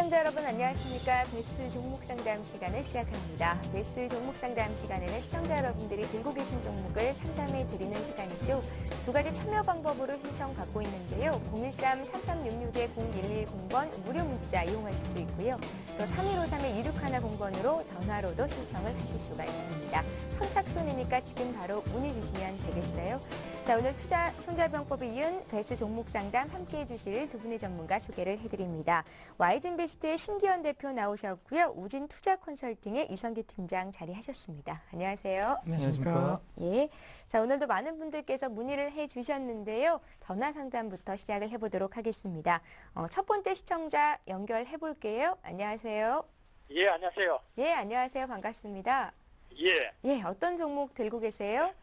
시청자 여러분 안녕하십니까. 베스트 종목 상담 시간을 시작합니다. 베스트 종목 상담 시간에는 시청자 여러분들이 들고 계신 종목을 상담해 드리는 시간이죠. 두 가지 참여 방법으로 신청 받고 있는데요. 013-3366-0110번 무료 문자 이용하실 수 있고요. 또 3153-2610번으로 전화로도 신청을 하실 수가 있습니다. 선착순이니까 지금 바로 문의 주시면 되겠어요. 자, 오늘 투자 손자병법에 이은 베스트 종목 상담 함께해 주실 두 분의 전문가 소개를 해드립니다. 와이든베스트의 신기현 대표 나오셨고요. 우진 투자 컨설팅의 이성규 팀장 자리하셨습니다. 안녕하세요. 안녕하십니까. 예. 자, 오늘도 많은 분들께서 문의를 해 주셨는데요. 전화 상담부터 시작을 해보도록 하겠습니다. 첫 번째 시청자 연결해 볼게요. 안녕하세요. 예, 안녕하세요. 예, 안녕하세요. 반갑습니다. 예, 예, 어떤 종목 들고 계세요?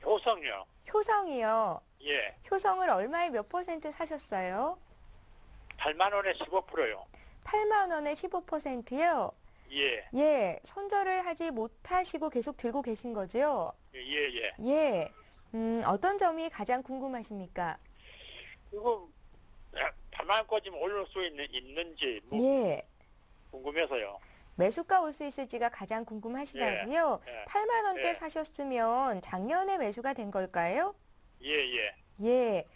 효성요. 효성이요. 예, 효성을 얼마에 몇 퍼센트 사셨어요? 8만 원에 15%요. 8만 원에 15%요? 예, 예, 손절을 하지 못하시고 계속 들고 계신 거죠? 예. 예. 어떤 점이 가장 궁금하십니까? 이거 8만 원까지 올릴 수 있는지 예. 궁금해서요. 매수가 올 수 있을지가 가장 궁금하시다고요? 예. 8만 원대 예. 사셨으면 작년에 매수가 된 걸까요? 예. 예.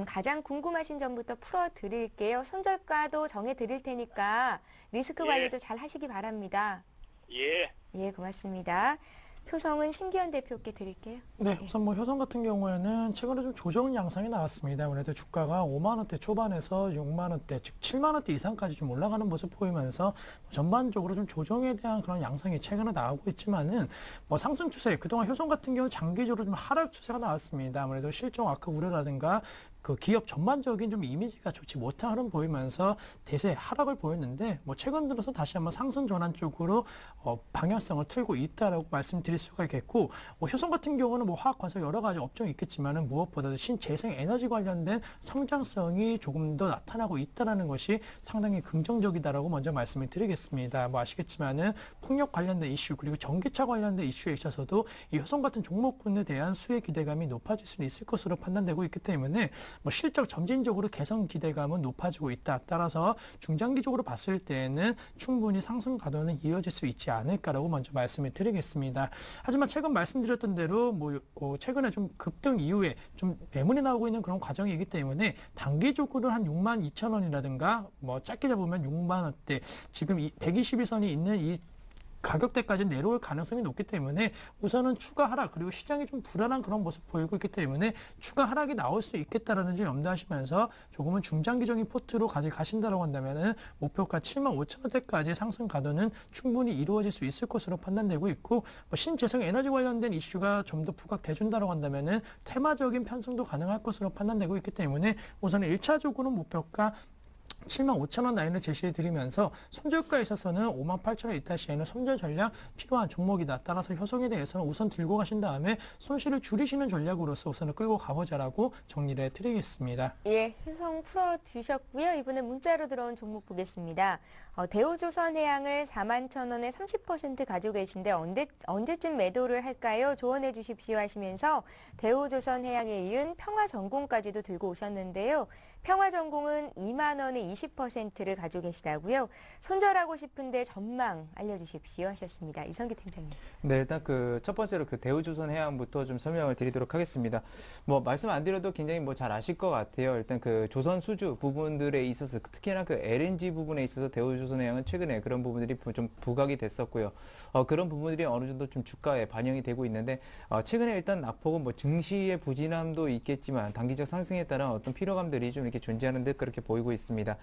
가장 궁금하신 점부터 풀어드릴게요. 손절가도 정해드릴 테니까 리스크 예. 관리도 잘 하시기 바랍니다. 예, 예, 고맙습니다. 효성은 신기현 대표께 드릴게요. 네, 우선 효성 같은 경우에는 최근에 좀 조정 양상이 나왔습니다. 아무래도 주가가 5만 원대 초반에서 6만 원대, 즉 7만 원대 이상까지 좀 올라가는 모습 보이면서 전반적으로 좀 조정에 대한 그런 양상이 최근에 나오고 있지만은 상승 추세, 그동안 효성 같은 경우 장기적으로 좀 하락 추세가 나왔습니다. 아무래도 실적 악화 우려라든가 그 기업 전반적인 좀 이미지가 좋지 못한 흐름 보이면서 대세 하락을 보였는데 최근 들어서 다시 한번 상승 전환 쪽으로 방향성을 틀고 있다라고 말씀드릴 수가 있겠고 효성 같은 경우는 화학 건설 여러 가지 업종이 있겠지만은 무엇보다도 신재생 에너지 관련된 성장성이 조금 더 나타나고 있다라는 것이 상당히 긍정적이다라고 먼저 말씀을 드리겠습니다. 아시겠지만은 풍력 관련된 이슈 그리고 전기차 관련된 이슈에 있어서도 이 효성 같은 종목군에 대한 수혜 기대감이 높아질 수는 있을 것으로 판단되고 있기 때문에 실적 점진적으로 개선 기대감은 높아지고 있다. 따라서 중장기적으로 봤을 때는 충분히 상승 가도는 이어질 수 있지 않을까라고 먼저 말씀을 드리겠습니다. 하지만 최근 말씀드렸던 대로 최근에 좀 급등 이후에 좀 매물이 나오고 있는 그런 과정이기 때문에 단기적으로 한 6만 2천 원이라든가 짧게 잡으면 6만 원대 지금 121선이 있는 이 가격대까지 내려올 가능성이 높기 때문에 우선은 추가 하락 그리고 시장이 좀 불안한 그런 모습 보이고 있기 때문에 추가 하락이 나올 수 있겠다라는 점 염두하시면서 조금은 중장기적인 포트로 가신다라고 한다면은 목표가 7만 5천 원대까지 상승 가도는 충분히 이루어질 수 있을 것으로 판단되고 있고 신재생 에너지 관련된 이슈가 좀 더 부각돼준다라고 한다면은 테마적인 편성도 가능할 것으로 판단되고 있기 때문에 우선은 1차적으로 목표가 7만 5천 원 라인을 제시해 드리면서 손절가에 있어서는 5만 8천 원 이탈 시에는 손절 전략 필요한 종목이다. 따라서 효성에 대해서는 우선 들고 가신 다음에 손실을 줄이시는 전략으로서 우선은 끌고 가보자라고 정리를 해드리겠습니다. 예, 효성 풀어주셨고요. 이번에 문자로 들어온 종목 보겠습니다. 대우조선해양을 4만 1천 원에 30% 가지고 계신데 언제쯤 매도를 할까요? 조언해 주십시오 하시면서 대우조선해양에 이은 평화전공까지도 들고 오셨는데요. 평화전공은 2만 원에 20%를 가지고 계시다고요. 손절하고 싶은데 전망 알려주십시오 하셨습니다. 이성규 팀장님. 네, 일단 첫 번째로 대우조선해양부터 좀 설명을 드리도록 하겠습니다. 말씀 안 드려도 굉장히 잘 아실 것 같아요. 일단 조선 수주 부분들에 있어서 특히나 LNG 부분에 있어서 대우조선해양은 최근에 그런 부분들이 좀 부각이 됐었고요. 그런 부분들이 어느 정도 좀 주가에 반영이 되고 있는데 최근에 일단 낙폭은 증시의 부진함도 있겠지만 단기적 상승에 따른 어떤 피로감들이 좀 이렇게 존재하는 듯 그렇게 보이고 있습니다.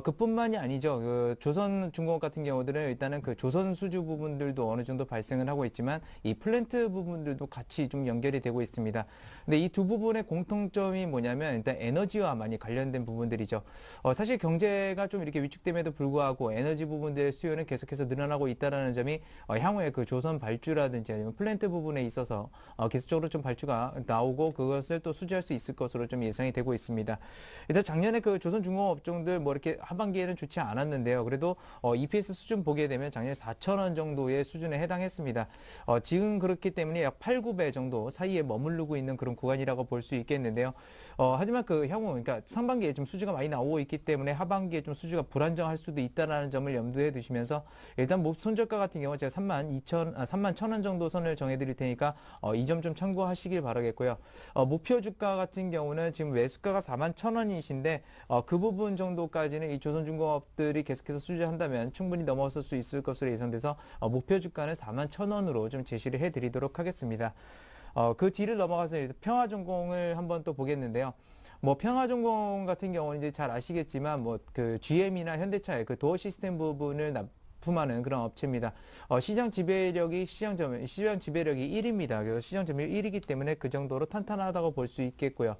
그뿐만이 아니죠. 조선중공업 같은 경우들은 일단은 조선 수주 부분들도 어느 정도 발생을 하고 있지만 이 플랜트 부분들도 같이 좀 연결이 되고 있습니다. 근데 이 두 부분의 공통점이 뭐냐면 일단 에너지와 많이 관련된 부분들이죠. 사실 경제가 좀 이렇게 위축됨에도 불구하고 에너지 부분들의 수요는 계속해서 늘어나고 있다라는 점이 향후에 조선 발주라든지 아니면 플랜트 부분에 있어서 계속적으로 좀 발주가 나오고 그것을 또 수주할 수 있을 것으로 좀 예상이 되고 있습니다. 일단 작년에 조선중공업 업종들 내용들 뭐 이렇게 하반기에는 좋지 않았는데요. 그래도 EPS 수준 보게 되면 작년에 4,000원 정도의 수준에 해당했습니다. 지금 그렇기 때문에 약 8, 9배 정도 사이에 머무르고 있는 그런 구간이라고 볼 수 있겠는데요. 하지만 그 향후, 그러니까 상반기에 좀 수주가 많이 나오고 있기 때문에 하반기에 좀 수주가 불안정할 수도 있다는 점을 염두에 두시면서 일단 손절가 같은 경우 제가 31,000원 정도 선을 정해드릴 테니까 이 점 좀 참고하시길 바라겠고요. 목표 주가 같은 경우는 지금 매수가가 41,000원이신데 그 부분 정도까지는 이 조선중공업들이 계속해서 수주한다면 충분히 넘어설 수 있을 것으로 예상돼서 목표 주가는 41,000원으로 좀 제시를 해드리도록 하겠습니다. 그 뒤를 넘어가서 평화전공을 한번 또 보겠는데요. 뭐 평화전공 같은 경우는 이제 잘 아시겠지만 뭐 그 GM이나 현대차의 그 도어 시스템 부분을 납품하는 그런 업체입니다. 시장 지배력이 1입니다. 그래서 시장 점유율 1이기 때문에 그 정도로 탄탄하다고 볼 수 있겠고요.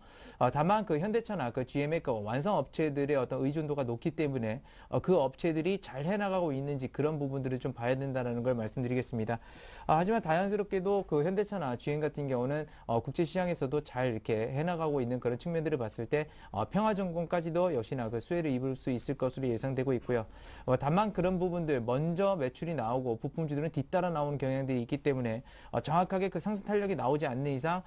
다만 그 현대차나 그 GM의 그 완성 업체들의 어떤 의존도가 높기 때문에 그 업체들이 잘 해나가고 있는지 그런 부분들을 좀 봐야 된다는 걸 말씀드리겠습니다. 하지만 다행스럽게도 그 현대차나 GM 같은 경우는 국제 시장에서도 잘 이렇게 해나가고 있는 그런 측면들을 봤을 때 평화전공까지도 역시나 그 수혜를 입을 수 있을 것으로 예상되고 있고요. 다만 그런 부분들 먼저 매출이 나오고 부품주들은 뒤따라 나오는 경향들이 있기 때문에 정확하게 그 상승 탄력이 나오지 않는 이상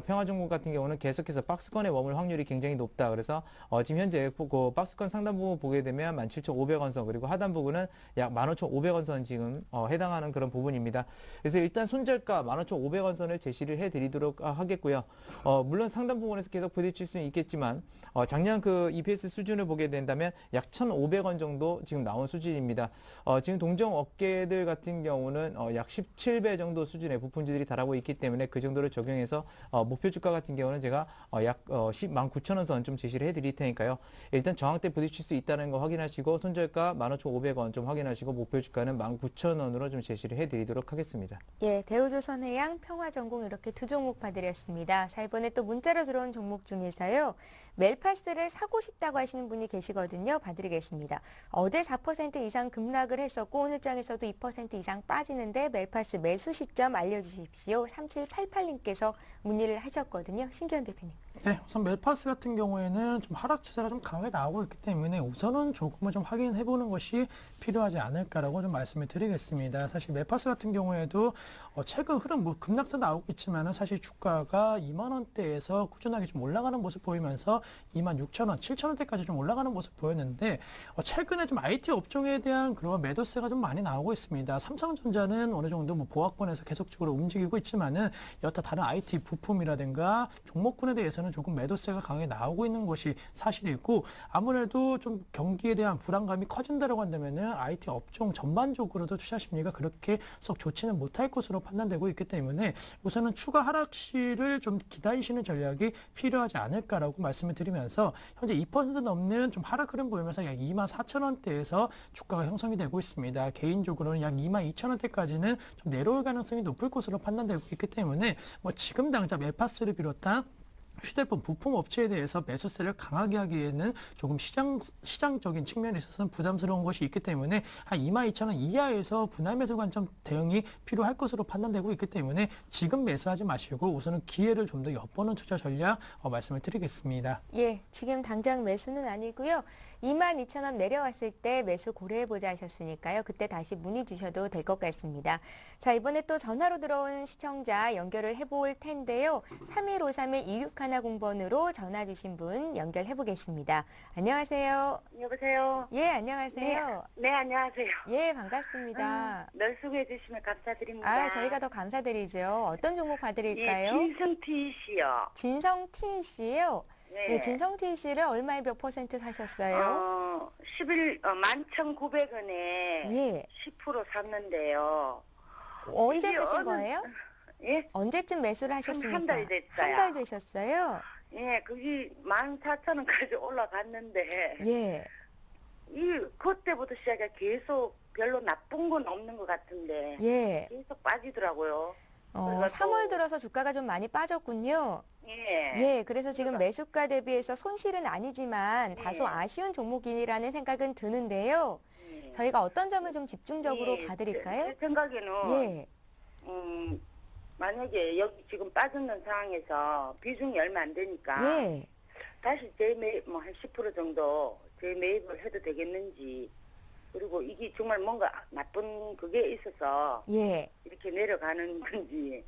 평화전공 같은 경우는 계속해서 박스권에 머물 확률이 굉장히 높다. 그래서 지금 현재 그 박스권 상단 부분 보게 되면 17,500원 선 그리고 하단 부분은 약 15,500원 선 지금 해당하는 그런 부분입니다. 그래서 일단 손절가 15,500원 선을 제시를 해드리도록 하겠고요. 물론 상단 부분에서 계속 부딪힐 수는 있겠지만 작년 그 EPS 수준을 보게 된다면 약 1,500원 정도 지금 나온 수준입니다. 지금 동종 업계들 같은 경우는 약 17배 정도 수준의 부품주들이 달하고 있기 때문에 그 정도를 적용해서 목표 주가 같은 경우는 제가 약 19,000원 선 좀 제시를 해드릴 테니까요. 일단 저항대 부딪힐 수 있다는 거 확인하시고 손절가 15,500원 좀 확인하시고 목표 주가는 19,000원으로 좀 제시를 해드리도록 하겠습니다. 예, 대우조선해양, 평화전공 이렇게 두 종목 봐드렸습니다. 자, 이번에 또 문자로 들어온 종목 중에서요. 멜파스를 사고 싶다고 하시는 분이 계시거든요. 봐드리겠습니다. 어제 4% 이상 급락을 했었고 오늘 장에서도 2% 이상 빠지는데 멜파스 매수 시점 알려주십시오. 3788님께서 문의를 하셨거든요. 신기현 대표님. 네, 우선 멜파스 같은 경우에는 좀 하락 추세가 좀 강하게 나오고 있기 때문에 우선은 조금은 좀 확인해 보는 것이 필요하지 않을까라고 좀 말씀을 드리겠습니다. 사실 멜파스 같은 경우에도 최근 흐름 뭐 급락세 나오고 있지만은 사실 주가가 2만 원대에서 꾸준하게 좀 올라가는 모습 보이면서 26,000원, 7,000원대까지 좀 올라가는 모습 보였는데 최근에 좀 IT 업종에 대한 그런 매도세가 좀 많이 나오고 있습니다. 삼성전자는 어느 정도 뭐 보합권에서 계속적으로 움직이고 있지만은 여타 다른 IT 부품이라든가 종목군에 대해서는 조금 매도세가 강하게 나오고 있는 것이 사실이고 아무래도 좀 경기에 대한 불안감이 커진다고 한다면은 IT 업종 전반적으로도 투자 심리가 그렇게 썩 좋지는 못할 것으로 판단되고 있기 때문에 우선은 추가 하락 시를 좀 기다리시는 전략이 필요하지 않을까라고 말씀을 드리면서 현재 2% 넘는 좀 하락 흐름 보이면서 약 24,000원대에서 주가가 형성이 되고 있습니다. 개인적으로는 약 22,000원대까지는 좀 내려올 가능성이 높을 것으로 판단되고 있기 때문에 뭐 지금 당장 멜파스를 비롯한 휴대폰 부품 업체에 대해서 매수세를 강하게 하기에는 조금 시장적인 측면에 있어서는 부담스러운 것이 있기 때문에 한 22,000원 이하에서 분할 매수 관점 대응이 필요할 것으로 판단되고 있기 때문에 지금 매수하지 마시고 우선은 기회를 좀 더 엿보는 투자 전략 말씀을 드리겠습니다. 예, 지금 당장 매수는 아니고요. 22,000원 내려왔을 때 매수 고려해보자 하셨으니까요. 그때 다시 문의 주셔도 될 것 같습니다. 자, 이번에 또 전화로 들어온 시청자 연결을 해볼 텐데요. 3153-2610번으로 전화 주신 분 연결해 보겠습니다. 안녕하세요. 여보세요. 예, 안녕하세요. 네, 안녕하세요. 예, 반갑습니다. 널수해 주시면 감사드립니다. 아, 저희가 더 감사드리죠. 어떤 종목 봐드릴까요? 예, 진성TC요. 진성 TC요. 네. 네, 진성 TC를 얼마에 몇 % 사셨어요? 11,900원에 예. 10% 샀는데요. 언제 이게 사신 거예요? 예? 언제쯤 매수를 하셨습니까? 한달 됐어요. 한 달 되셨어요? 예, 그게 14,000원까지 올라갔는데, 예. 그때부터 시작해 계속 별로 나쁜 건 없는 것 같은데, 예. 계속 빠지더라고요. 그래서 3월 또- 들어서 주가가 좀 많이 빠졌군요. 예. 예, 그래서 지금 매수가 대비해서 손실은 아니지만 다소 예. 아쉬운 종목이라는 생각은 드는데요. 예. 저희가 어떤 점을 좀 집중적으로 예, 봐드릴까요? 제 생각에는, 예. 만약에 여기 지금 빠졌는 상황에서 비중이 얼마 안 되니까 예. 다시 한 10% 정도 재매입을 해도 되겠는지, 그리고 이게 정말 뭔가 나쁜 그게 있어서 예. 이렇게 내려가는 건지,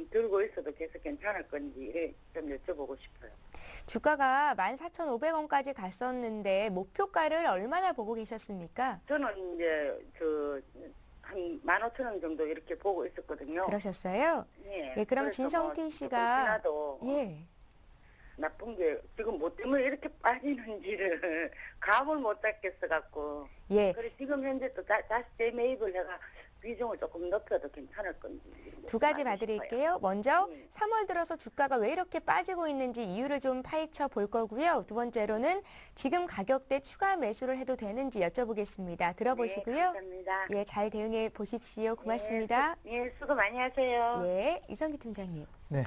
들고 있어도 계속 괜찮을 건지 이래 좀 여쭤보고 싶어요. 주가가 14,500원까지 갔었는데 목표가를 얼마나 보고 계셨습니까? 저는 이제 한 15,000원 정도 이렇게 보고 있었거든요. 그러셨어요? 예. 예, 그럼 그래서 진성태 조금 씨가 지나도 예. 나쁜 게 지금 뭐 때문에 이렇게 빠지는지를 감을 못 잡겠어 갖고. 예. 그래 지금 현재 또 다시 재매입을 해가 비중을 조금 높여도 괜찮을 건지. 두 가지 봐드릴게요. 먼저 네. 3월 들어서 주가가 왜 이렇게 빠지고 있는지 이유를 좀 파헤쳐 볼 거고요. 두 번째로는 지금 가격대 추가 매수를 해도 되는지 여쭤보겠습니다. 들어보시고요. 네, 감사합니다. 예, 잘 대응해 보십시오. 고맙습니다. 예, 수고 많이 하세요. 예, 이성기 팀장님. 네.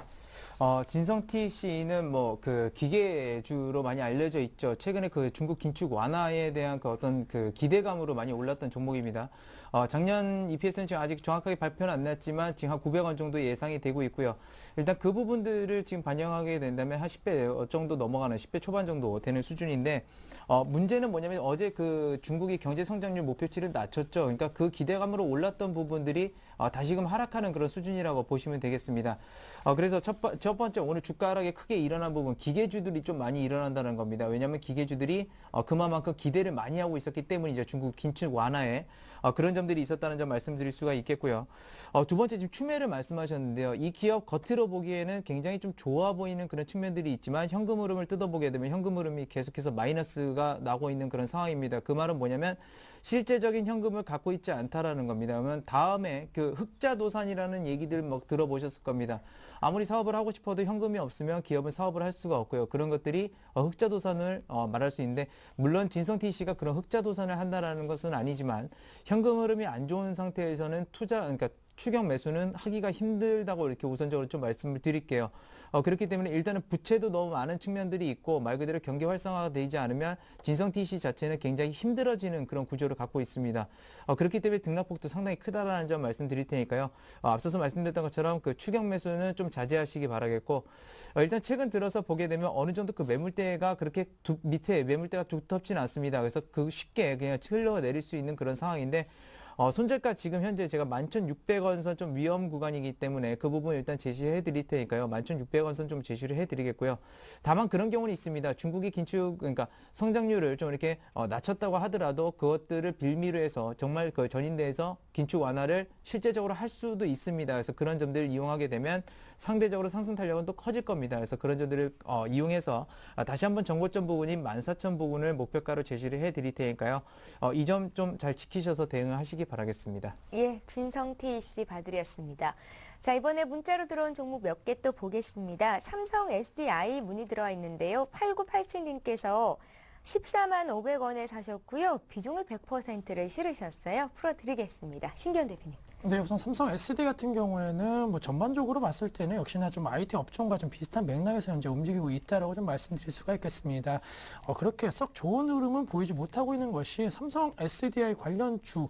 진성티 씨는 뭐 그 기계주로 많이 알려져 있죠. 최근에 그 중국 긴축 완화에 대한 그 어떤 그 기대감으로 많이 올랐던 종목입니다. 작년 EPS는 지금 아직 정확하게 발표는 안 났지만 지금 한 900원 정도 예상이 되고 있고요. 일단 그 부분들을 지금 반영하게 된다면 한 10배 정도 넘어가는 10배 초반 정도 되는 수준인데 문제는 뭐냐면 어제 그 중국이 경제 성장률 목표치를 낮췄죠. 그러니까 그 기대감으로 올랐던 부분들이 다시금 하락하는 그런 수준이라고 보시면 되겠습니다. 그래서 첫 번째 오늘 주가 하락에 크게 일어난 부분 기계주들이 좀 많이 일어난다는 겁니다. 왜냐하면 기계주들이 그만큼 기대를 많이 하고 있었기 때문이죠. 중국 긴축 완화에 그런 점들이 있었다는 점 말씀드릴 수가 있겠고요. 두 번째 지금 추매를 말씀하셨는데요. 이 기업 겉으로 보기에는 굉장히 좀 좋아 보이는 그런 측면들이 있지만 현금 흐름을 뜯어보게 되면 현금 흐름이 계속해서 마이너스가 나고 있는 그런 상황입니다. 그 말은 뭐냐면 실제적인 현금을 갖고 있지 않다라는 겁니다. 그러면 다음에 그 흑자도산이라는 얘기들 막 들어보셨을 겁니다. 아무리 사업을 하고 싶어도 현금이 없으면 기업은 사업을 할 수가 없고요. 그런 것들이 흑자도산을 말할 수 있는데 물론 진성T 씨가 그런 흑자도산을 한다라는 것은 아니지만 현금 흐름이 안 좋은 상태에서는 그러니까 추격 매수는 하기가 힘들다고 이렇게 우선적으로 좀 말씀을 드릴게요. 그렇기 때문에 일단은 부채도 너무 많은 측면들이 있고 말 그대로 경기 활성화가 되지 않으면 진성T 씨 자체는 굉장히 힘들어지는 그런 구조를 갖고 있습니다. 그렇기 때문에 등락폭도 상당히 크다라는 점 말씀드릴 테니까요. 앞서서 말씀드렸던 것처럼 그 추격 매수는 좀 자제하시기 바라겠고 일단 최근 들어서 보게 되면 어느 정도 그 매물대가 그렇게 밑에 매물대가 두텁지는 않습니다. 그래서 그 쉽게 그냥 흘러내릴 수 있는 그런 상황인데 손절가 지금 현재 제가 11,600원 선 좀 위험 구간이기 때문에 그 부분 일단 제시해 드릴 테니까요. 11,600원 선 좀 제시를 해 드리겠고요. 다만 그런 경우는 있습니다. 중국이 그러니까 성장률을 좀 이렇게 낮췄다고 하더라도 그것들을 빌미로 해서 정말 그 전인대에서 긴축 완화를 실제적으로 할 수도 있습니다. 그래서 그런 점들을 이용하게 되면 상대적으로 상승 탄력은 또 커질 겁니다. 그래서 그런 점들을 이용해서 다시 한번 정고점 부분인 14,000 부분을 목표가로 제시를 해 드릴 테니까요. 이 점 좀 잘 지키셔서 대응하시기 바라겠습니다. 예, 진성태 씨 봐드렸습니다. 자, 이번에 문자로 들어온 종목 몇 개 또 보겠습니다. 삼성 SDI 문의 들어와 있는데요. 8987님께서 14만 500원에 사셨고요. 비중을 100%를 실으셨어요. 풀어드리겠습니다. 신기현 대표님. 네, 우선 삼성 SD 같은 경우에는 뭐 전반적으로 봤을 때는 역시나 좀 IT 업종과 좀 비슷한 맥락에서 현재 움직이고 있다라고 좀 말씀드릴 수가 있겠습니다. 그렇게 썩 좋은 흐름은 보이지 못하고 있는 것이 삼성 SDI 관련주,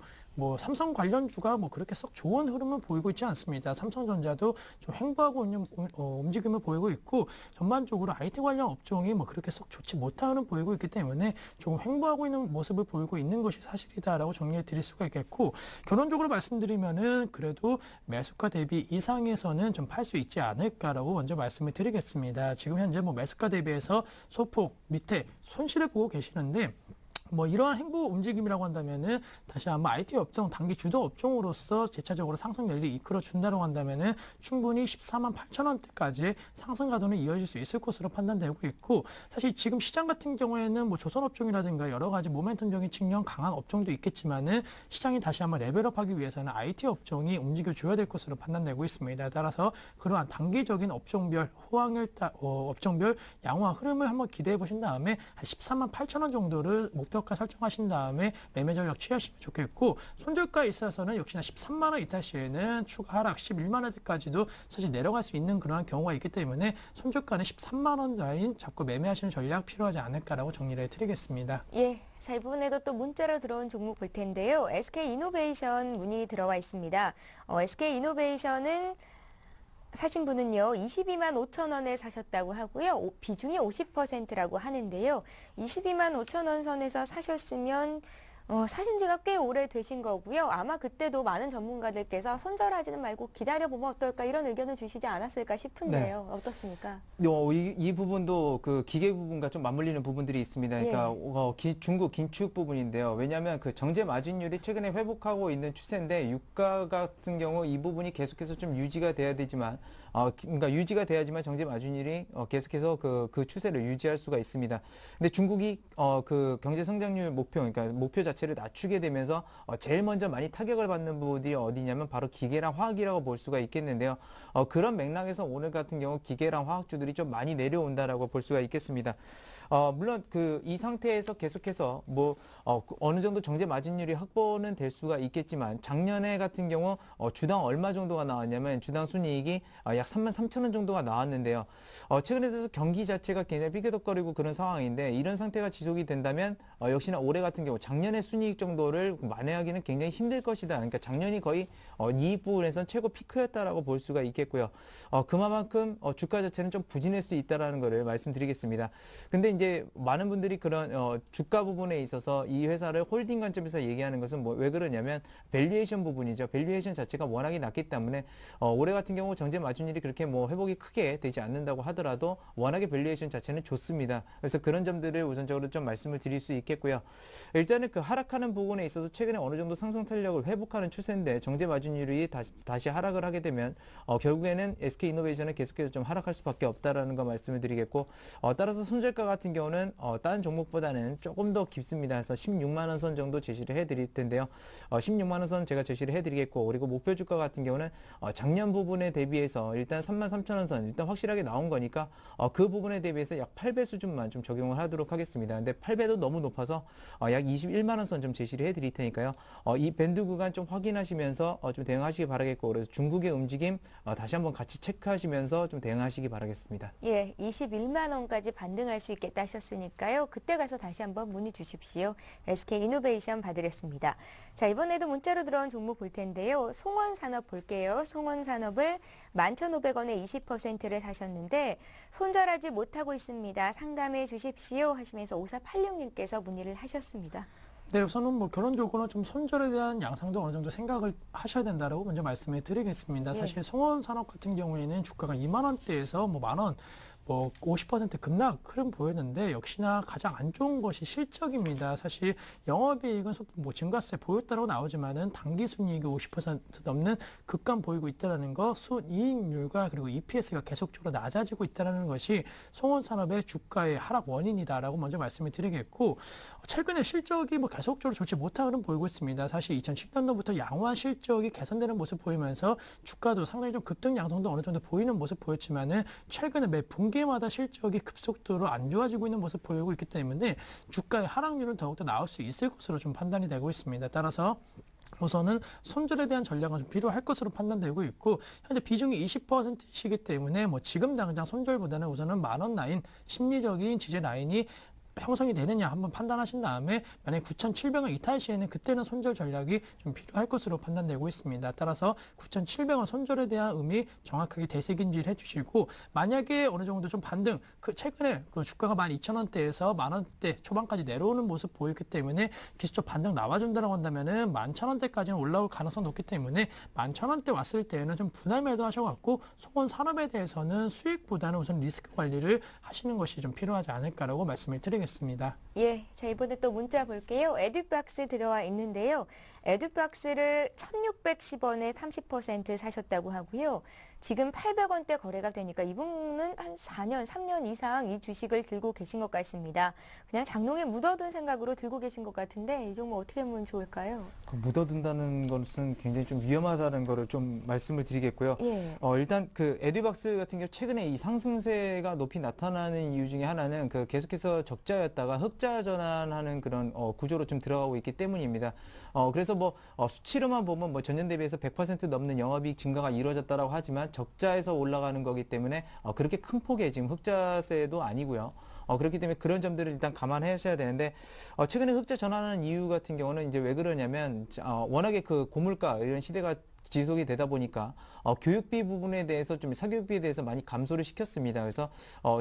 삼성 관련주가 그렇게 썩 좋은 흐름을 보이고 있지 않습니다. 삼성전자도 좀 횡보하고 있는 움직임을 보이고 있고 전반적으로 IT 관련 업종이 그렇게 썩 좋지 못한 흐름 보이고 있기 때문에 조금 횡보하고 있는 모습을 보이고 있는 것이 사실이다라고 정리해 드릴 수가 있겠고 결론적으로 말씀드리면은 그래도 매수가 대비 이상에서는 좀 팔 수 있지 않을까라고 먼저 말씀을 드리겠습니다. 지금 현재 매수가 대비해서 소폭 밑에 손실을 보고 계시는데 이러한 행보 움직임이라고 한다면은 다시 한번 IT 업종 단기 주도 업종으로서 재차적으로 상승 랠리 이끌어 준다고 한다면은 충분히 14만 8천 원대까지 상승 가도는 이어질 수 있을 것으로 판단되고 있고 사실 지금 시장 같은 경우에는 조선 업종이라든가 여러 가지 모멘텀적인 측면 강한 업종도 있겠지만은 시장이 다시 한번 레벨업하기 위해서는 IT 업종이 움직여 줘야 될 것으로 판단되고 있습니다. 따라서 그러한 단기적인 업종별 업종별 양호한 흐름을 한번 기대해 보신 다음에 한 14만 8천 원 정도를 목표가 설정하신 다음에 매매 전략 취하시면 좋겠고 손절가에 있어서는 역시나 13만 원 이탈 시에는 추가 하락 11만 원대까지도 사실 내려갈 수 있는 그러한 경우가 있기 때문에 손절가는 13만 원 라인 잡고 매매하시는 전략 필요하지 않을까라고 정리를 해드리겠습니다. 예. 자, 이번에도 또 문자로 들어온 종목 볼 텐데요. SK이노베이션 문의 들어와 있습니다. SK이노베이션은 사신 분은요, 22만 5천 원에 사셨다고 하고요. 비중이 50%라고 하는데요. 22만 5천 원 선에서 사셨으면 사신 지가 꽤 오래 되신 거고요. 아마 그때도 많은 전문가들께서 손절하지는 말고 기다려보면 어떨까 이런 의견을 주시지 않았을까 싶은데요. 어떻습니까? 이 부분도 그 기계 부분과 좀 맞물리는 부분들이 있습니다. 그러니까 중국 긴축 부분인데요. 왜냐하면 그 정제 마진율이 최근에 회복하고 있는 추세인데 유가 같은 경우 이 부분이 계속해서 좀 유지가 돼야 되지만 그러니까 유지가 돼야지만 정제 마진율이 계속해서 그 추세를 유지할 수가 있습니다. 근데 중국이 그 경제 성장률 목표, 그러니까 목표 자체를 낮추게 되면서 제일 먼저 많이 타격을 받는 부분이 어디냐면 바로 기계랑 화학이라고 볼 수가 있겠는데요. 그런 맥락에서 오늘 같은 경우 기계랑 화학주들이 좀 많이 내려온다라고 볼 수가 있겠습니다. 물론 이 상태에서 계속해서 어느 정도 정제 마진율이 확보는 될 수가 있겠지만 작년에 같은 경우 주당 얼마 정도가 나왔냐면 주당 순이익이 약 33,000원 정도가 나왔는데요. 최근에 들어서 경기 자체가 굉장히 삐그덕거리고 그런 상황인데 이런 상태가 지속이 된다면 역시나 올해 같은 경우 작년의 순이익 정도를 만회하기는 굉장히 힘들 것이다. 그러니까 작년이 거의 이익 부분에선 최고 피크였다라고 볼 수가 있겠고요. 그만큼 주가 자체는 좀 부진할 수 있다라는 것을 말씀드리겠습니다. 근데 이제 많은 분들이 그런 주가 부분에 있어서 이 회사를 홀딩 관점에서 얘기하는 것은 왜 그러냐면 밸류에이션 부분이죠. 밸류에이션 자체가 워낙에 낮기 때문에 올해 같은 경우 정제 마진율이 그렇게 회복이 크게 되지 않는다고 하더라도 워낙에 밸류에이션 자체는 좋습니다. 그래서 그런 점들을 우선적으로 좀 말씀을 드릴 수 있겠고요. 일단은 그 하락하는 부분에 있어서 최근에 어느 정도 상승 탄력을 회복하는 추세인데 정제 마진율이 다시 하락을 하게 되면 결국에는 SK이노베이션은 계속해서 좀 하락할 수밖에 없다라는 거 말씀을 드리겠고 따라서 손절가 같은 경우는 다른 종목보다는 조금 더 깊습니다. 그래서 16만 원 선 정도 제시를 해드릴 텐데요. 16만 원 선 제가 제시를 해드리겠고 그리고 목표 주가 같은 경우는 작년 부분에 대비해서 일단 33,000원 선 일단 확실하게 나온 거니까 그 부분에 대비해서 약 8배 수준만 좀 적용을 하도록 하겠습니다. 근데 8배도 너무 높아서 약 21만 원 선 좀 제시를 해드릴 테니까요. 이 밴드 구간 좀 확인하시면서 좀 대응하시기 바라겠고 그래서 중국의 움직임 다시 한번 같이 체크하시면서 좀 대응하시기 바라겠습니다. 예, 21만 원까지 반등할 수 있겠다 하셨으니까요. 그때 가서 다시 한번 문의 주십시오. SK이노베이션 봐드렸습니다. 자, 이번에도 문자로 들어온 종목 볼 텐데요. 송원산업 볼게요. 송원산업을 11,500원에 20%를 사셨는데 손절하지 못하고 있습니다. 상담해 주십시오 하시면서 5486님께서 문의를 하셨습니다. 네, 우선은 결론적으로 좀 손절에 대한 양상도 어느 정도 생각을 하셔야 된다라고 먼저 말씀을 드리겠습니다. 예. 사실 송원산업 같은 경우에는 주가가 2만 원대에서 10,000원 50% 급락 흐름 보였는데 역시나 가장 안 좋은 것이 실적입니다. 사실 영업이익은 증가세 보였다고 나오지만은 당기순이익이 50% 넘는 급감 보이고 있다는 거, 순이익률과 그리고 EPS가 계속적으로 낮아지고 있다는 것이 송원산업의 주가의 하락 원인이다라고 먼저 말씀을 드리겠고 최근에 실적이 계속적으로 좋지 못한 흐름 보이고 있습니다. 사실 2010년도부터 양호한 실적이 개선되는 모습 보이면서 주가도 상당히 좀 급등 양성도 어느 정도 보이는 모습 보였지만은 최근에 매 분기마다 실적이 급속도로 안 좋아지고 있는 모습 보이고 있기 때문에 주가의 하락률은 더욱더 나올 수 있을 것으로 좀 판단이 되고 있습니다. 따라서 우선은 손절에 대한 전략은 좀 필요할 것으로 판단되고 있고 현재 비중이 20%이기 때문에 지금 당장 손절보다는 우선은 10,000원 라인 심리적인 지지 라인이 형성이 되느냐 한번 판단하신 다음에 만약에 9,700원 이탈 시에는 그때는 손절 전략이 좀 필요할 것으로 판단되고 있습니다. 따라서 9,700원 손절에 대한 의미 정확하게 되새김질 해주시고 만약에 어느 정도 좀 반등 최근에 주가가 12,000원대에서 10,000원대 초반까지 내려오는 모습 보이기 때문에 기술적 반등 나와준다고 한다면은 11,000원대까지는 올라올 가능성 높기 때문에 11,000원대 왔을 때는 좀 분할 매도하셔갖고 송원산업에 대해서는 수익보다는 우선 리스크 관리를 하시는 것이 좀 필요하지 않을까라고 말씀을 드리겠습니다. 예, 자 이번에 또 문자 볼게요. 에듀박스 들어와 있는데요. 에듀박스를 1,610원에 30% 사셨다고 하고요. 지금 800원대 거래가 되니까 이분은 한 4년, 3년 이상 이 주식을 들고 계신 것 같습니다. 그냥 장롱에 묻어둔 생각으로 들고 계신 것 같은데 이 종목 어떻게 보면 좋을까요? 묻어둔다는 것은 굉장히 좀 위험하다는 거를 좀 말씀을 드리겠고요. 예. 일단 그 에듀박스 같은 경우 최근에 이 상승세가 높이 나타나는 이유 중에 하나는 계속해서 적자였다가 흑자 전환하는 그런 구조로 좀 들어가고 있기 때문입니다. 그래서 수치로만 보면 전년 대비해서 100% 넘는 영업이익 증가가 이루어졌다라고 하지만 적자에서 올라가는 거기 때문에 그렇게 큰 폭의 지금 흑자세도 아니고요. 그렇기 때문에 그런 점들을 일단 감안하셔야 되는데 최근에 흑자 전환하는 이유 같은 경우는 이제 왜 그러냐면 워낙에 그 고물가 이런 시대가 지속이 되다 보니까 교육비 부분에 대해서 좀 사교육비에 대해서 많이 감소를 시켰습니다. 그래서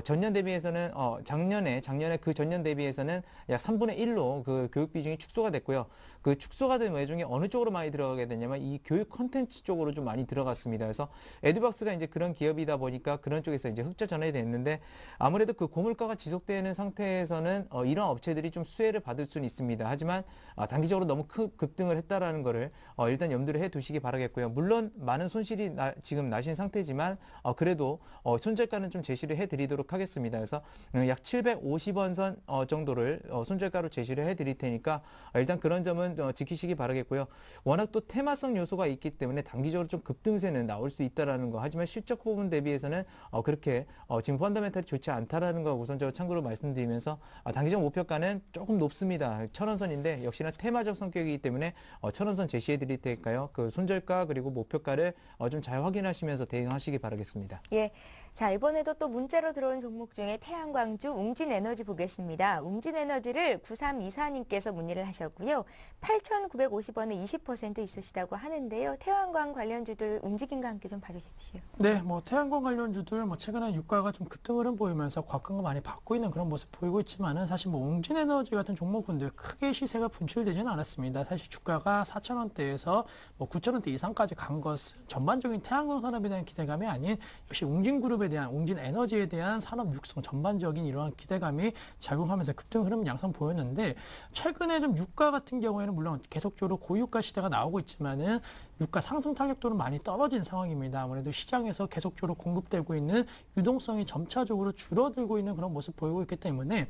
전년 대비해서는 작년에 그 전년 대비해서는 약 3분의 1로 그 교육 비중이 축소가 됐고요. 그 축소가 된 외중에 어느 쪽으로 많이 들어가게 됐냐면 이 교육 콘텐츠 쪽으로 좀 많이 들어갔습니다. 그래서 에듀박스가 이제 그런 기업이다 보니까 그런 쪽에서 이제 흑자 전환이 됐는데 아무래도 그 고물가가 지속되는 상태에서는 이런 업체들이 좀 수혜를 받을 수는 있습니다. 하지만 단기적으로 너무 급등을 했다라는 거를 일단 염두를 해 두시기 바라겠고요. 물론 많은 손실이 지금 나신 상태지만 그래도 손절가는 좀 제시를 해 드리도록 하겠습니다. 그래서 약 750원 선 정도를 손절가로 제시를 해 드릴 테니까 일단 그런 점은 지키시기 바라겠고요. 워낙 또 테마성 요소가 있기 때문에 단기적으로 좀 급등세는 나올 수 있다라는 거. 하지만 실적 부분 대비해서는 그렇게 지금 펀더멘탈이 좋지 않다라는 거 우선적으로 참고로 말씀드리면서 단기적 목표가는 조금 높습니다. 1,000원 선인데 역시나 테마적 성격이기 때문에 1,000원 선 제시해 드릴 테니까요. 그 손절가 그리고 목표가를 좀 잘 확인하시면서 대응하시기 바라겠습니다. 예. 자, 이번에도 또 문자로 들어온 종목 중에 태양광주, 웅진에너지 보겠습니다. 웅진에너지를 9324님께서 문의를 하셨고요. 8,950원에 20% 있으시다고 하는데요. 태양광 관련주들 움직임과 함께 좀 봐주십시오. 네, 뭐 태양광 관련주들 최근에 유가가 좀 급등 흐름 보이면서 과금을 많이 받고 있는 그런 모습 보이고 있지만은 사실 웅진에너지 같은 종목군들 크게 시세가 분출되지는 않았습니다. 사실 주가가 4,000원대에서 9,000원대 이상까지 간 것은 전반적인 태양광 산업에 대한 기대감이 아닌 역시 웅진그룹에 대한 웅진에너지에 대한 산업 육성 전반적인 이러한 기대감이 작용하면서 급등 흐름 양상 보였는데 최근에 좀 유가 같은 경우에는 물론 계속적으로 고유가 시대가 나오고 있지만은 유가 상승 탄력도는 많이 떨어진 상황입니다. 아무래도 시장에서 계속적으로 공급되고 있는 유동성이 점차적으로 줄어들고 있는 그런 모습 보이고 있기 때문에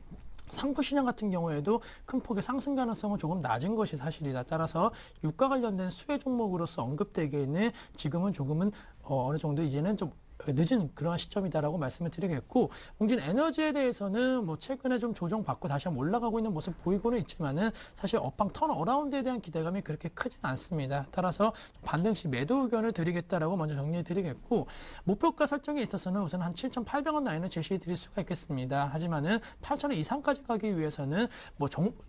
상품 시장 같은 경우에도 큰 폭의 상승 가능성은 조금 낮은 것이 사실이다. 따라서 유가 관련된 수혜 종목으로서 언급되기에는 지금은 조금은 어느 정도 이제는 좀 늦은 그러한 시점이다라고 말씀을 드리겠고, 웅진에너지에 대해서는 최근에 좀 조정받고 다시 한번 올라가고 있는 모습 보이고는 있지만은 사실 업황 턴어라운드에 대한 기대감이 그렇게 크진 않습니다. 따라서 반등 시 매도 의견을 드리겠다라고 먼저 정리해 드리겠고, 목표가 설정에 있어서는 우선 한 7,800원 라인을 제시해 드릴 수가 있겠습니다. 하지만은 8,000원 이상까지 가기 위해서는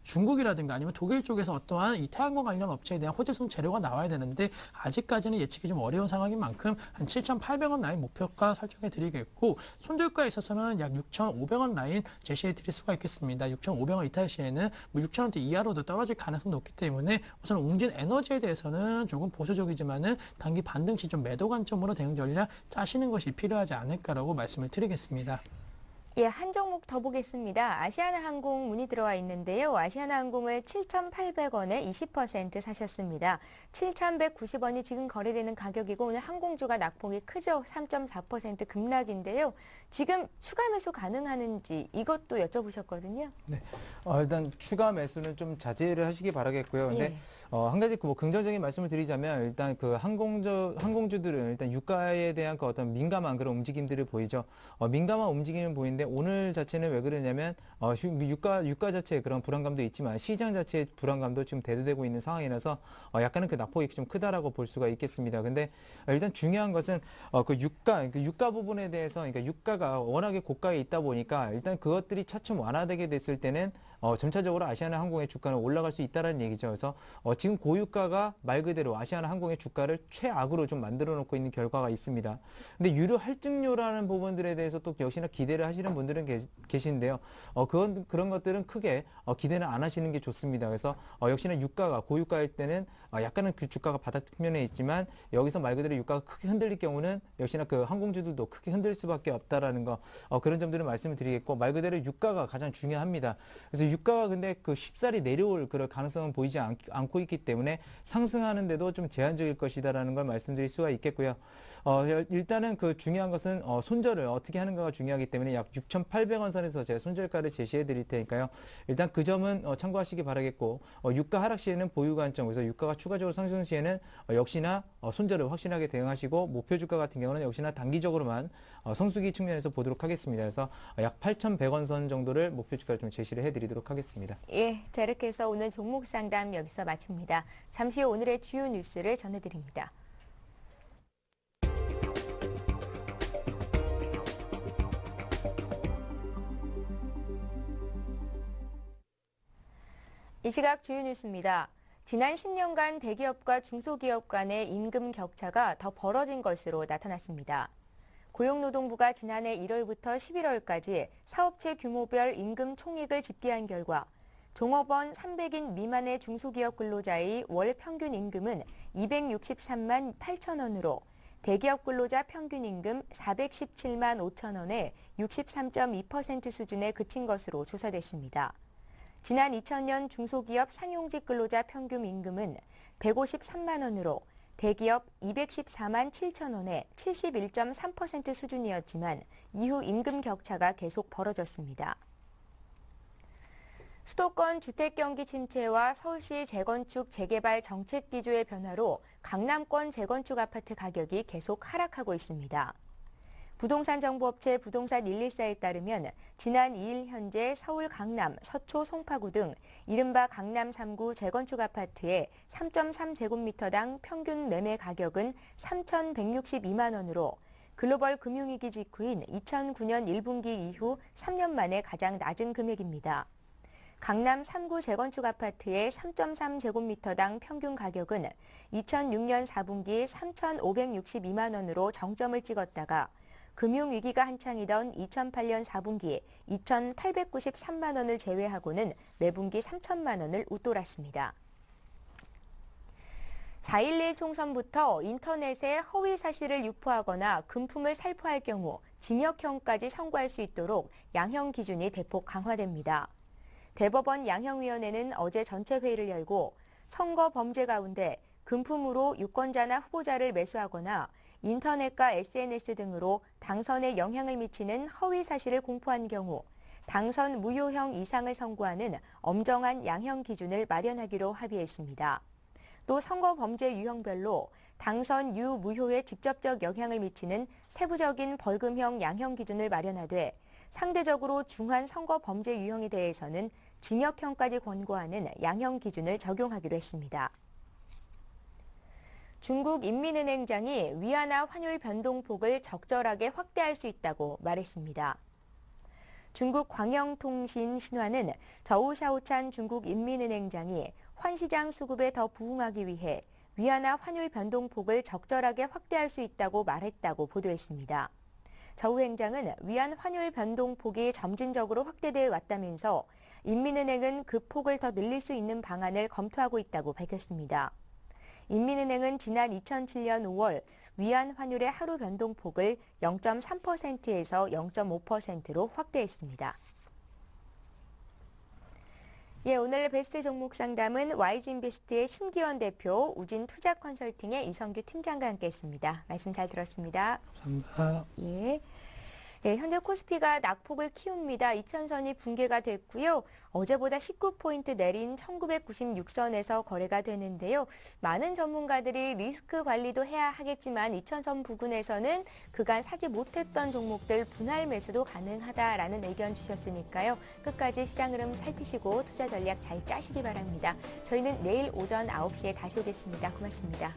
중국이라든가 아니면 독일 쪽에서 어떠한 이 태양광 관련 업체에 대한 호재성 재료가 나와야 되는데 아직까지는 예측이 좀 어려운 상황인 만큼 한 7,800원 라인 목표가 설정해 드리겠고, 손절가에 있어서는 약 6,500원 라인 제시해 드릴 수가 있겠습니다. 6,500원 이탈 시에는 6,000원대 이하로도 떨어질 가능성이 높기 때문에 우선 웅진에너지에 대해서는 조금 보수적이지만은 단기 반등 시 좀 매도 관점으로 대응 전략 짜시는 것이 필요하지 않을까라고 말씀을 드리겠습니다. 예, 한 종목 더 보겠습니다. 아시아나항공 문의 들어와 있는데요. 아시아나항공을 7,800원에 20% 사셨습니다. 7,190원이 지금 거래되는 가격이고 오늘 항공주가 낙폭이 크죠. 3.4% 급락인데요. 지금 추가 매수 가능하는지 이것도 여쭤보셨거든요. 네, 일단 추가 매수는 좀 자제를 하시기 바라겠고요. 근데 예. 한 가지 긍정적인 말씀을 드리자면 일단 그 항공주들은 일단 유가에 대한 그 어떤 민감한 그런 움직임들을 보이죠. 민감한 움직임을 보이는데 오늘 자체는 왜 그러냐면 유가 자체의 그런 불안감도 있지만 시장 자체의 불안감도 지금 대두되고 있는 상황이라서 약간은 그 낙폭이 좀 크다라고 볼 수가 있겠습니다. 근데 일단 중요한 것은 그 유가 부분에 대해서 그러니까 유가가 워낙에 고가에 있다 보니까 일단 그것들이 차츰 완화되게 됐을 때는 점차적으로 아시아나항공의 주가는 올라갈 수 있다는 얘기죠. 그래서 지금 고유가가 말 그대로 아시아나항공의 주가를 최악으로 좀 만들어 놓고 있는 결과가 있습니다. 근데 유류 할증료라는 부분들에 대해서 또 역시나 기대를 하시는 분들은 계신데요. 그런 것들은 크게 기대는 안 하시는 게 좋습니다. 그래서 역시나 유가가 고유가일 때는 약간은 그 주가가 바닥 측면에 있지만 여기서 말 그대로 유가가 크게 흔들릴 경우는 역시나 그 항공주들도 크게 흔들릴 수밖에 없다라는 거 그런 점들을 말씀을 드리겠고, 말 그대로 유가가 가장 중요합니다. 그래서 유가가 근데 그 쉽사리 내려올 그럴 가능성은 보이지 않고 있기 때문에 상승하는데도 좀 제한적일 것이다라는 걸 말씀드릴 수가 있겠고요. 일단은 그 중요한 것은 손절을 어떻게 하는가가 중요하기 때문에 약 6,800원 선에서 제가 손절가를 제시해 드릴 테니까요. 일단 그 점은 참고하시기 바라겠고, 유가 하락 시에는 보유 관점에서 유가가 추가적으로 상승 시에는 역시나 손절을 확실하게 대응하시고, 목표 주가 같은 경우는 역시나 단기적으로만 성수기 측면에서 보도록 하겠습니다. 그래서 약 8,100원 선 정도를 목표 주가를 좀 제시를 해드리도록 하겠습니다. 예, 자 이렇게 해서 오늘 종목 상담 여기서 마칩니다. 잠시 후 오늘의 주요 뉴스를 전해드립니다. 이 시각 주요 뉴스입니다. 지난 10년간 대기업과 중소기업 간의 임금 격차가 더 벌어진 것으로 나타났습니다. 고용노동부가 지난해 1월부터 11월까지 사업체 규모별 임금 총액을 집계한 결과 종업원 300인 미만의 중소기업 근로자의 월 평균 임금은 263만 8천 원으로 대기업 근로자 평균 임금 417만 5천 원에 63.2% 수준에 그친 것으로 조사됐습니다. 지난 2000년 중소기업 상용직 근로자 평균 임금은 153만 원으로 대기업 214만 7천 원에 71.3% 수준이었지만 이후 임금 격차가 계속 벌어졌습니다. 수도권 주택 경기 침체와 서울시 재건축 재개발 정책 기조의 변화로 강남권 재건축 아파트 가격이 계속 하락하고 있습니다. 부동산 정보업체 부동산 114에 따르면 지난 2일 현재 서울 강남, 서초, 송파구 등 이른바 강남 3구 재건축 아파트의 3.3제곱미터당 평균 매매 가격은 3,162만 원으로 글로벌 금융위기 직후인 2009년 1분기 이후 3년 만에 가장 낮은 금액입니다. 강남 3구 재건축 아파트의 3.3제곱미터당 평균 가격은 2006년 4분기 3,562만 원으로 정점을 찍었다가 금융위기가 한창이던 2008년 4분기 2,893만 원을 제외하고는 매분기 3천만 원을 웃돌았습니다. 4.11 총선부터 인터넷에 허위 사실을 유포하거나 금품을 살포할 경우 징역형까지 선고할 수 있도록 양형 기준이 대폭 강화됩니다. 대법원 양형위원회는 어제 전체 회의를 열고 선거 범죄 가운데 금품으로 유권자나 후보자를 매수하거나 인터넷과 SNS 등으로 당선에 영향을 미치는 허위 사실을 공포한 경우 당선 무효형 이상을 선고하는 엄정한 양형 기준을 마련하기로 합의했습니다. 또 선거 범죄 유형별로 당선 유무효에 직접적 영향을 미치는 세부적인 벌금형 양형 기준을 마련하되 상대적으로 중한 선거 범죄 유형에 대해서는 징역형까지 권고하는 양형 기준을 적용하기로 했습니다. 중국 인민은행장이 위안화 환율 변동폭을 적절하게 확대할 수 있다고 말했습니다. 중국 광영통신 신화는 저우샤오찬 중국 인민은행장이 환시장 수급에 더 부응하기 위해 위안화 환율 변동폭을 적절하게 확대할 수 있다고 말했다고 보도했습니다. 저우 행장은 위안 환율 변동폭이 점진적으로 확대되어 왔다면서 인민은행은 그 폭을 더 늘릴 수 있는 방안을 검토하고 있다고 밝혔습니다. 인민은행은 지난 2007년 5월 위안 환율의 하루 변동폭을 0.3%에서 0.5%로 확대했습니다. 예, 오늘 베스트 종목 상담은 YG인베스트의 신기원 대표, 우진투자 컨설팅의 이성규 팀장과 함께했습니다. 말씀 잘 들었습니다. 감사합니다. 예. 네, 현재 코스피가 낙폭을 키웁니다. 2000선이 붕괴가 됐고요. 어제보다 19포인트 내린 1996선에서 거래가 되는데요. 많은 전문가들이 리스크 관리도 해야 하겠지만 2000선 부근에서는 그간 사지 못했던 종목들 분할 매수도 가능하다라는 의견 주셨으니까요. 끝까지 시장 흐름 살피시고 투자 전략 잘 짜시기 바랍니다. 저희는 내일 오전 9시에 다시 오겠습니다. 고맙습니다.